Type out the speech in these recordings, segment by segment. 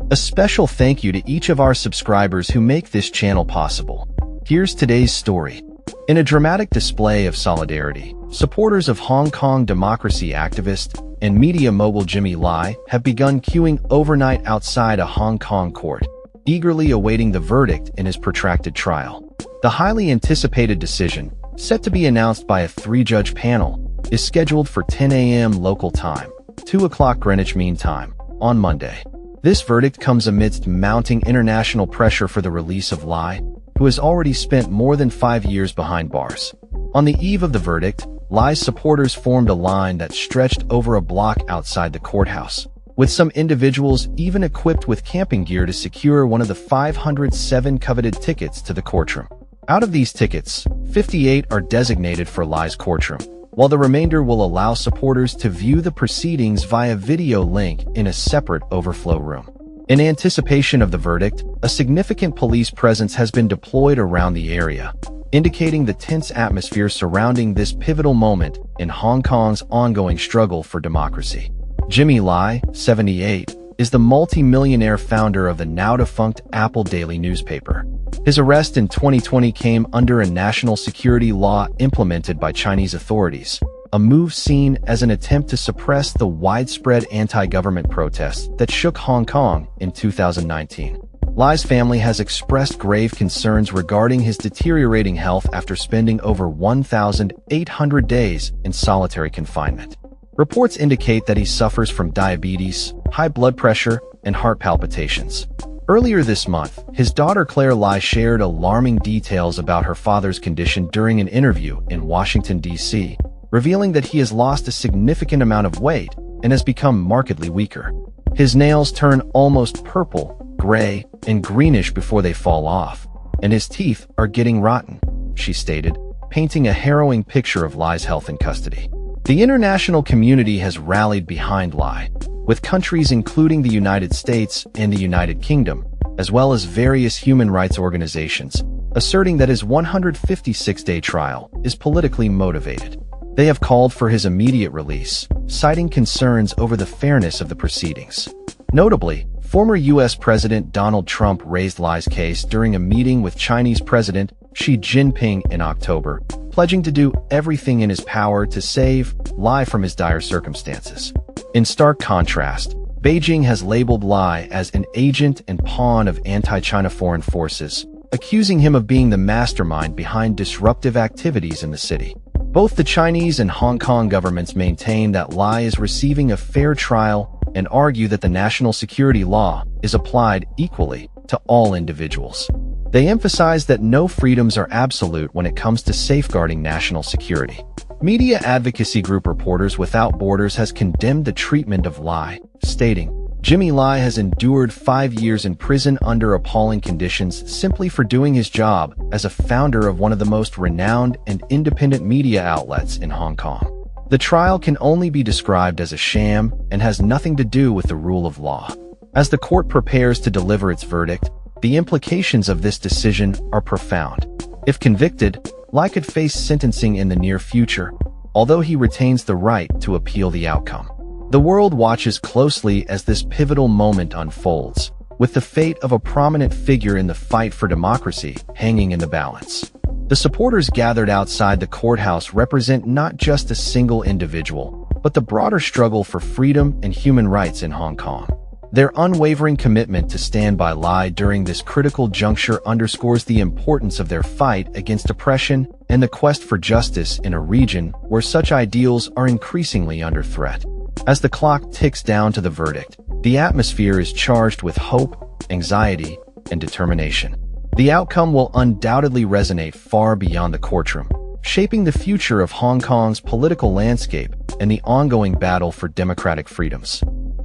A special thank you to each of our subscribers who make this channel possible. Here's today's story. In a dramatic display of solidarity, supporters of Hong Kong democracy activist and media mogul Jimmy Lai have begun queuing overnight outside a Hong Kong court, eagerly awaiting the verdict in his protracted trial. The highly anticipated decision, set to be announced by a 3-judge panel, is scheduled for 10 a.m. local time, 2 o'clock Greenwich Mean Time, on Monday. This verdict comes amidst mounting international pressure for the release of Lai, who has already spent more than 5 years behind bars. On the eve of the verdict, Lai's supporters formed a line that stretched over a block outside the courthouse, with some individuals even equipped with camping gear to secure one of the 507 coveted tickets to the courtroom. Out of these tickets, 58 are designated for Lai's courtroom, while the remainder will allow supporters to view the proceedings via video link in a separate overflow room. In anticipation of the verdict, a significant police presence has been deployed around the area, indicating the tense atmosphere surrounding this pivotal moment in Hong Kong's ongoing struggle for democracy. Jimmy Lai, 78, is the multi-millionaire founder of the now-defunct Apple Daily newspaper. His arrest in 2020 came under a national security law implemented by Chinese authorities, a move seen as an attempt to suppress the widespread anti-government protests that shook Hong Kong in 2019. Lai's family has expressed grave concerns regarding his deteriorating health after spending over 1,800 days in solitary confinement. Reports indicate that he suffers from diabetes, high blood pressure, and heart palpitations. Earlier this month, his daughter Claire Lai shared alarming details about her father's condition during an interview in Washington, D.C., revealing that he has lost a significant amount of weight and has become markedly weaker. His nails turn almost purple, gray, and greenish before they fall off, and his teeth are getting rotten, she stated, painting a harrowing picture of Lai's health in custody. The international community has rallied behind Lai, with countries including the United States and the United Kingdom, as well as various human rights organizations, asserting that his 156-day trial is politically motivated. They have called for his immediate release, citing concerns over the fairness of the proceedings. Notably, former U.S. President Donald Trump raised Lai's case during a meeting with Chinese President Xi Jinping in October, pledging to do everything in his power to save Lai from his dire circumstances. In stark contrast, Beijing has labeled Lai as an agent and pawn of anti-China foreign forces, accusing him of being the mastermind behind disruptive activities in the city. Both the Chinese and Hong Kong governments maintain that Lai is receiving a fair trial and argue that the national security law is applied equally to all individuals. They emphasize that no freedoms are absolute when it comes to safeguarding national security. Media advocacy group Reporters Without Borders has condemned the treatment of Lai, stating, "Jimmy Lai has endured 5 years in prison under appalling conditions simply for doing his job as a founder of one of the most renowned and independent media outlets in Hong Kong. The trial can only be described as a sham and has nothing to do with the rule of law." As the court prepares to deliver its verdict, the implications of this decision are profound. If convicted, Lai could face sentencing in the near future, although he retains the right to appeal the outcome. The world watches closely as this pivotal moment unfolds, with the fate of a prominent figure in the fight for democracy hanging in the balance. The supporters gathered outside the courthouse represent not just a single individual, but the broader struggle for freedom and human rights in Hong Kong. Their unwavering commitment to stand by Lai during this critical juncture underscores the importance of their fight against oppression and the quest for justice in a region where such ideals are increasingly under threat. As the clock ticks down to the verdict, the atmosphere is charged with hope, anxiety, and determination. The outcome will undoubtedly resonate far beyond the courtroom, shaping the future of Hong Kong's political landscape and the ongoing battle for democratic freedoms.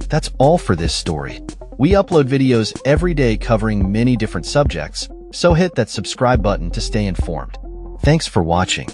That's all for this story. We upload videos every day covering many different subjects, so hit that subscribe button to stay informed. Thanks for watching.